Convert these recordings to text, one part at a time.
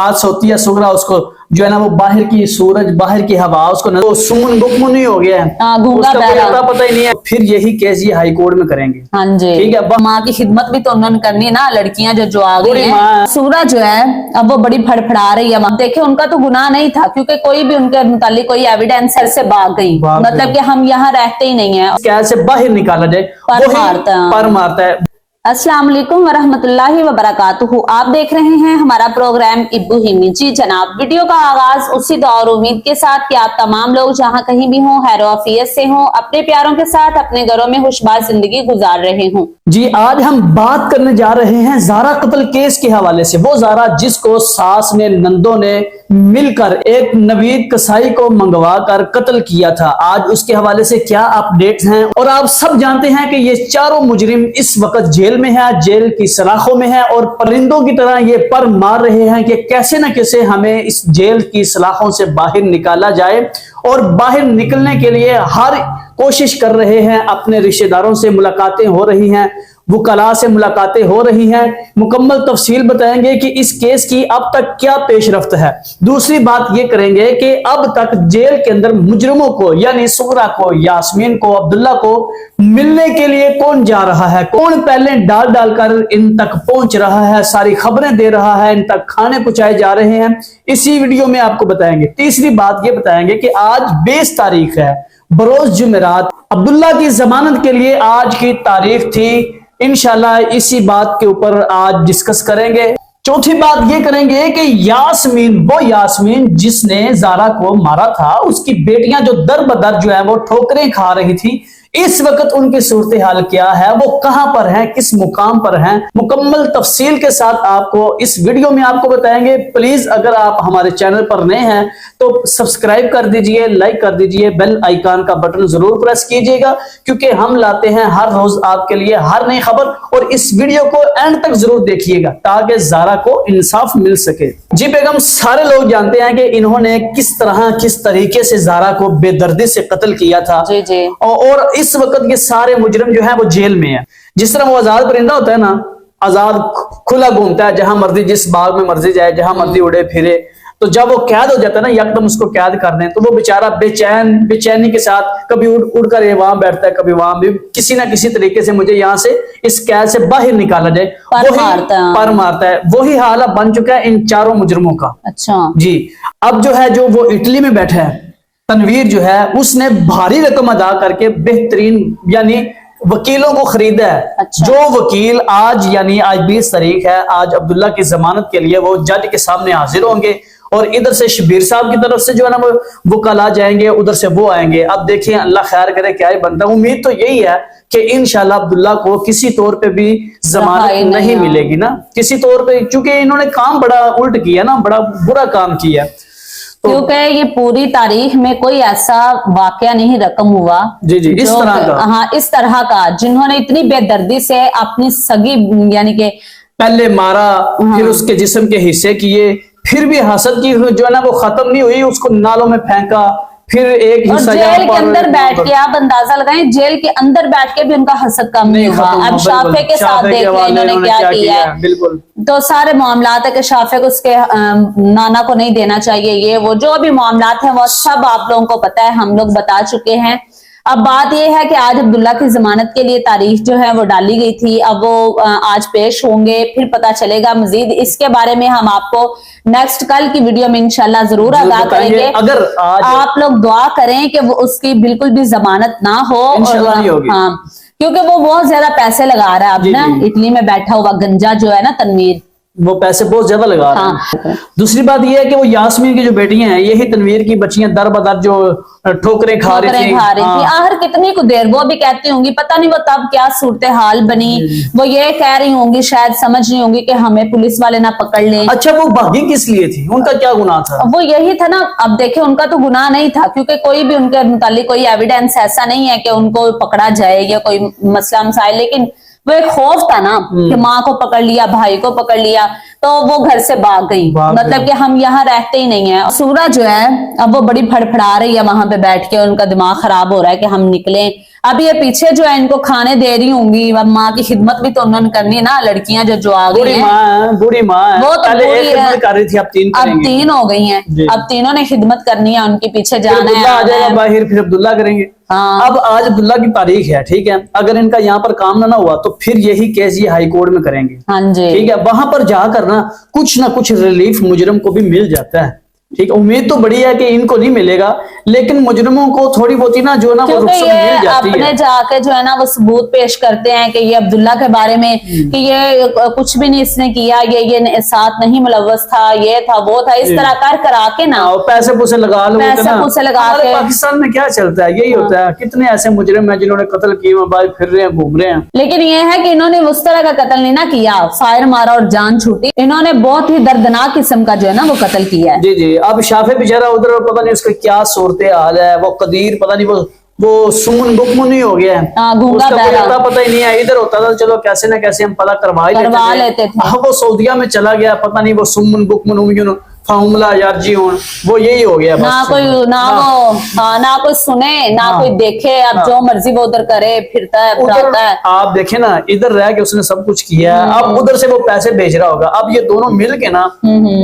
रात होती है सुगरा, उसको जो है ना वो बाहर की सूरज बाहर की हवा उसको तो सुमन गुमन ही हो गया है, उसका कोई अता पता ही नहीं है। फिर यही केस ये हाई कोर्ट में करेंगे। हाँ जी, ठीक है। माँ की खिदमत भी तो उन्होंने करनी है ना, लड़कियां जो आ गई हैं। सूरज जो है अब वो बड़ी फड़फड़ा रही है। देखे उनका तो गुनाह नहीं था, क्योंकि कोई भी उनके मुतालिक कोई एविडेंस से भाग गई, मतलब कि हम यहाँ रहते ही नहीं है, कैसे बाहर निकाला जाए पर मारता है। अस्सलाम वालेकुम वरहमतुल्लाहि वबरकातुहू। आप देख रहे हैं हमारा प्रोग्राम इब्बू हिमी। जी जनाब, वीडियो का आगाज उसी दौर उम्मीद के साथ कि आप तमाम लोग जहां कहीं भी हों खैर आफियत से हों, अपने प्यारों के साथ अपने घरों में खुशबाज जिंदगी गुजार रहे हों। जी आज हम बात करने जा रहे हैं ज़ारा कत्ल केस के हवाले से। वो ज़ारा जिसको सास ने नंदों ने मिलकर एक नवीद कसाई को मंगवा कर कत्ल किया था, आज उसके हवाले से क्या अपडेट्स हैं। और आप सब जानते हैं कि ये चारों मुजरिम इस वक्त जेल में है, जेल की सलाखों में है और परिंदों की तरह ये पर मार रहे हैं कि कैसे न कैसे हमें इस जेल की सलाखों से बाहर निकाला जाए। और बाहर निकलने के लिए हर कोशिश कर रहे हैं, अपने रिश्तेदारों से मुलाकातें हो रही हैं, वुकला से मुलाकातें हो रही हैं। मुकम्मल तफसील बताएंगे कि इस केस की अब तक क्या पेशरफ्त है। दूसरी बात ये करेंगे कि अब तक जेल के अंदर मुजरिमों को यानी सुगरा को, यास्मीन को, अब्दुल्ला को मिलने के लिए कौन जा रहा है, कौन पहले डाल डालकर इन तक पहुंच रहा है, सारी खबरें दे रहा है, इन तक खाने पहुंचाए जा रहे हैं, इसी वीडियो में आपको बताएंगे। तीसरी बात ये बताएंगे कि आज 20 तारीख है, बरोज जुमेरात, अब्दुल्ला की जमानत के लिए आज की तारीख थी। इंशाल्लाह इसी बात के ऊपर आज डिस्कस करेंगे। चौथी बात ये करेंगे कि यास्मीन, वो यास्मीन जिसने ज़ारा को मारा था, उसकी बेटियां जो दर बदर जो है वो ठोकरें खा रही थी, इस वक्त उनकी सूरत हाल क्या है, वो कहां पर हैं, किस मुकाम पर हैं, मुकम्मल तफसील के साथ आपको इस वीडियो में आपको बताएंगे। प्लीज अगर आप हमारे चैनल पर नए हैं तो सब्सक्राइब कर दीजिए, लाइक कर दीजिए, बेल आइकन का बटन जरूर प्रेस कीजिएगा, क्योंकि हम लाते हैं हर रोज आपके लिए हर नई खबर। और इस वीडियो को एंड तक जरूर देखिएगा ताकि ज़ारा को इंसाफ मिल सके। जी बेगम, सारे लोग जानते हैं कि इन्होंने किस तरीके से ज़ारा को बेदर्दी से कत्ल किया था। जी जी। और इस वक्त ये सारे मुजरिम जो है वो जेल में है। जिस तरह वो आजाद परिंदा होता है ना, आजाद खुला घूमता है, जहां मर्जी जिस बाग में मर्जी जाए, जहां मर्जी उड़े फिरे, तो जब वो कैद हो जाता है ना, यकदम उसको कैद कर दें तो वो बेचारा बेचैनी के साथ कभी उड़कर ये वहां बैठता है, कभी वहां भी, किसी ना किसी तरीके से मुझे यहाँ से इस कैद से बाहर निकाला जाए, पर मारता है। वही हाल अब बन चुका है इन चारों मुजरिमों का। अच्छा जी, अब जो है जो वो इटली में बैठा है तनवीर जो है, उसने भारी रकम अदा करके बेहतरीन यानी वकीलों को खरीदा है। अच्छा। जो वकील आज यानी आज 20 तारीख है, आज अब्दुल्ला की जमानत के लिए वो जज के सामने हाजिर होंगे और इधर से शबीर साहब की तरफ से जो है ना वो कल आ जाएंगे, उधर से वो आएंगे। अब देखिए अल्लाह खैर करे क्या ही बनता है। उम्मीद तो यही है कि इंशाल्लाह अब्दुल्ला को किसी तौर पे भी जमानत नहीं मिलेगी ना, किसी तौर पे, क्योंकि इन्होंने काम बड़ा उल्ट किया ना, बड़ा बुरा काम किया। क्योंकि ये पूरी तारीख में कोई ऐसा वाकया नहीं रकम हुआ जी जी इस तरह का, हाँ इस तरह का, जिन्होंने इतनी बेदर्दी से अपनी सगी यानी कि पहले मारा, फिर उसके जिस्म के हिस्से किए, फिर भी हसद की जो है ना वो खत्म नहीं हुई, उसको नालों में फेंका, फिर एक हिस्सा जेल के अंदर बैठ के आप अंदाजा लगाएं, जेल के अंदर बैठ के भी उनका हसद कम नहीं हुआ। अब शाफे के साथ देख लें इन्होंने क्या किया है। बिल्कुल, तो सारे मामलात है कि शाफे को उसके नाना को नहीं देना चाहिए, ये वो जो भी मामलात हैं वो सब आप लोगों को पता है, हम लोग बता चुके हैं। अब बात यह है कि आज अब्दुल्ला की जमानत के लिए तारीख जो है वो डाली गई थी, अब वो आज पेश होंगे, फिर पता चलेगा मजीद। इसके बारे में हम आपको नेक्स्ट कल की वीडियो में इंशाल्लाह जरूर आगाह करेंगे। अगर आप लोग दुआ करें कि वो उसकी बिल्कुल भी जमानत ना हो, और हाँ, क्योंकि वो बहुत ज्यादा पैसे लगा रहा है अब ना, इटली में बैठा हुआ गंजा जो है ना तनवीर, वो पैसे बहुत ज्यादा लगा रहे हैं। दूसरी बात यह है कि वो यास्मीन की जो बेटियां हैं, यही तनवीर की बच्चियां दर बदर जो ठोकरें खा रही थी। आहर कितनी को देर वो भी कहती होंगी, पता नहीं वो तब क्या सूरत हाल बनी, वो ये कह रही होंगी, शायद समझ रही होंगी कि हमें पुलिस वाले ना पकड़ लें। अच्छा, वो भागी किस लिए थी, उनका क्या गुनाह था? वो यही था ना। अब देखे उनका तो गुनाह नहीं था, क्योंकि कोई भी उनके मुतालिक कोई एविडेंस ऐसा नहीं है कि उनको पकड़ा जाए या कोई मसला मसाइल, लेकिन वो एक खौफ था ना कि माँ को पकड़ लिया, भाई को पकड़ लिया। तो वो घर से भाग गई, मतलब कि हम यहाँ रहते ही नहीं है। सूरज जो है अब वो बड़ी फड़फड़ा रही है वहां पे बैठ के, उनका दिमाग खराब हो रहा है कि हम निकलें। अब ये पीछे जो है इनको खाने दे रही होंगी, अब माँ की खिदमत भी तो उन्होंने करनी है ना, लड़कियां जो आ गई हैं, बूढ़ी माँ वो तो पहले बूढ़ी एक है, खिदमत कर रही थी, अब तीन हो गई हैं, अब तीनों ने खिदमत करनी है, उनके पीछे जाना है, आ जाएगा बाहर, फिर अब्दुल्ला करेंगे। हाँ। अब आज अब्दुल्ला की तारीख है, ठीक है, अगर इनका यहाँ पर काम ना हुआ तो फिर यही केस ये हाई कोर्ट में करेंगे। हाँ जी, ठीक है, वहां पर जाकर ना कुछ रिलीफ मुजरिम को भी मिल जाता है। ठीक है, उम्मीद तो बड़ी है कि इनको नहीं मिलेगा, लेकिन मुजरिमों को थोड़ी बहुत ही ना जो ना वो रुख्सत मिल जाती है। अपने जाके जो है ना वो सबूत पेश करते हैं कि ये अब्दुल्ला के बारे में कि ये कुछ भी नहीं इसने किया, ये साथ नहीं मुलव्वस था, ये था वो था, इस तरह कर करा के ना पैसे पूसे लगा लो, पैसे लगा के। पाकिस्तान में क्या चलता है, यही होता है। कितने ऐसे मुजरिम हैं जिन्होंने कत्ल किए, बाहर फिर रहे हैं, घूम रहे हैं। लेकिन ये है कि इन्होंने उस तरह का कत्ल नहीं ना किया, फायर मारा और जान छूटी, इन्होंने बहुत ही दर्दनाक किस्म का जो है ना वो कत्ल किया है। जी जी, अब शाफे बेचारा उधर पता नहीं उसका क्या सूरत हाल है, वो कदीर पता नहीं वो सुमन गुकमुन ही हो गया है, उसका पता ही नहीं है। इधर होता था चलो कैसे ना कैसे हम पता करवा लेते थे। वो सऊदिया में चला गया, पता नहीं वो सुमन गुकमुन फार्मूला यारजी वो यही हो गया। ना कोई सुने ना कोई देखे, अब जो मर्जी वो उधर करे, फिरता है फिराता है। आप देखे ना, इधर रह के उसने सब कुछ किया, अब उधर से वो पैसे भेज रहा होगा। अब ये दोनों मिल के ना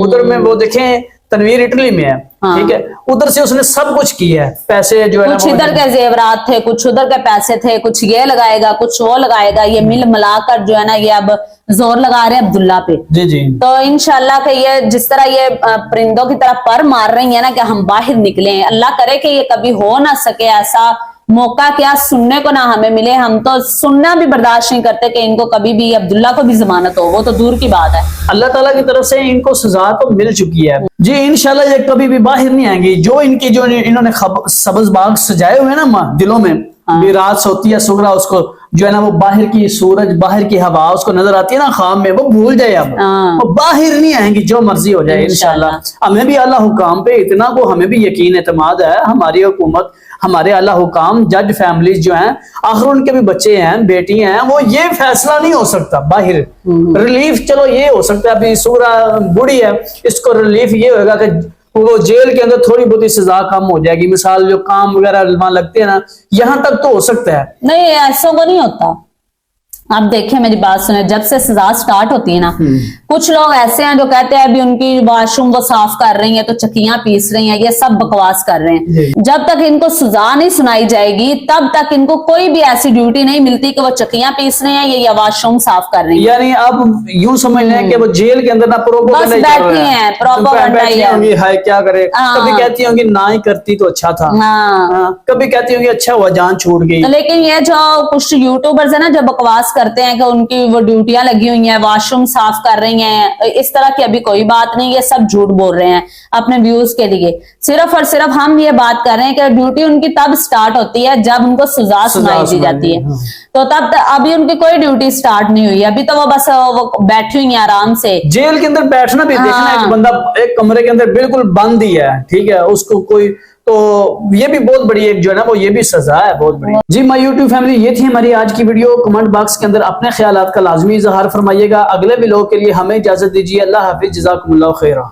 उधर में वो देखें, तनवीर इटली में है, ठीक है, उधर से उसने सब कुछ किया है, पैसे जो है कुछ इधर के जेवरात थे, कुछ उधर के पैसे थे, कुछ ये लगाएगा कुछ वो लगाएगा, ये मिल मिलाकर जो है ना ये अब जोर लगा रहे हैं अब्दुल्ला पे। जी जी, तो इंशाल्लाह कि ये जिस तरह ये परिंदों की तरह पर मार रही है ना कि हम बाहर निकले, अल्लाह करे कि ये कभी हो ना सके ऐसा मौका, क्या सुनने को ना हमें मिले। हम तो सुनना भी बर्दाश्त नहीं करते कि इनको कभी भी अब्दुल्ला को भी जमानत हो, वो तो दूर की बात है। अल्लाह ताला की तरफ से इनको सजा तो मिल चुकी है जी, इंशाल्लाह ये कभी भी बाहर नहीं आएंगी। जो इनकी जो इन्होंने सब्ज बाग सजाए हुए ना दिलों में, भी रात सोती है सुगरा, उसको जो है ना वो बाहर की सूरज, बाहर की हवा उसको नजर आती है ना ख्वाब में, वो भूल जाए। अब वो बाहर नहीं आएंगी, जो मर्जी हो जाए इंशाल्लाह। हमें भी अल्लाह हुकाम पे इतना को हमें भी यकीन एतमाद है, हमारी हुकूमत, हमारे अल्लाह हुकाम, जज फैमिलीज जो हैं, आखिर उनके भी बच्चे हैं, बेटी हैं, वो ये फैसला नहीं हो सकता बाहर। रिलीफ चलो ये हो सकता है, अभी सूरा बूढ़ी है, इसको रिलीफ ये होगा कि वो जेल के अंदर थोड़ी बहुत सजा कम हो जाएगी, मिसाल जो काम वगैरह वहां लगते हैं ना, यहाँ तक तो हो सकता है। नहीं, ऐसा को नहीं होता। आप देखिए मेरी बात सुने, जब से सजा स्टार्ट होती है ना, कुछ लोग ऐसे हैं जो कहते हैं अभी उनकी वॉशरूम वो साफ कर रही हैं तो चक्कियां पीस रही हैं, ये सब बकवास कर रहे हैं। जब तक इनको सजा नहीं सुनाई जाएगी तब तक इनको कोई भी ऐसी ड्यूटी नहीं मिलती कि वो चक्कियां पीस रहे हैं या वॉशरूम साफ कर रही हैं। यानी अब यूं समझ लें कि वो जेल के अंदर ना बस बैठी हैं, प्रोपेगेंडा है, क्या करे। कभी कहती होंगी ना ही करती तो अच्छा था, कभी कहती होंगी अच्छा हुआ जान छूट गई। लेकिन ये जो कुछ यूट्यूबर्स है ना जो बकवास करते हैं कि उनकी वो ड्यूटियां लगी हुई हैं, वॉशरूम साफ कर रही हैं, इस तरह की अभी कोई बात नहीं, ये सब झूठ बोल रहे हैं अपने व्यूज के लिए। सिर्फ और सिर्फ हम ये बात कर रहे हैं कि ड्यूटी उनकी तब स्टार्ट होती है जब उनको सजा सुनाई दी जाती है। तो तब अभी उनकी कोई ड्यूटी स्टार्ट नहीं हुई, अभी तो वो बस वो बैठी हुई है आराम से। जेल के अंदर बैठना भी देखना, एक बंदा एक कमरे के अंदर बिल्कुल बंद ही है, ठीक है, उसको कोई, तो ये भी बहुत बड़ी एक जो है ना वो ये भी सजा है बहुत बड़ी। जी माय यूट्यूब फैमिली, ये थी हमारी आज की वीडियो। कमेंट बॉक्स के अंदर अपने ख्यालात का लाजमी इजहार फरमाइएगा। अगले व्लॉग के लिए हमें इजाजत दीजिए। अल्लाह हाफिज, जज़ाकुमुल्लाह खैरा।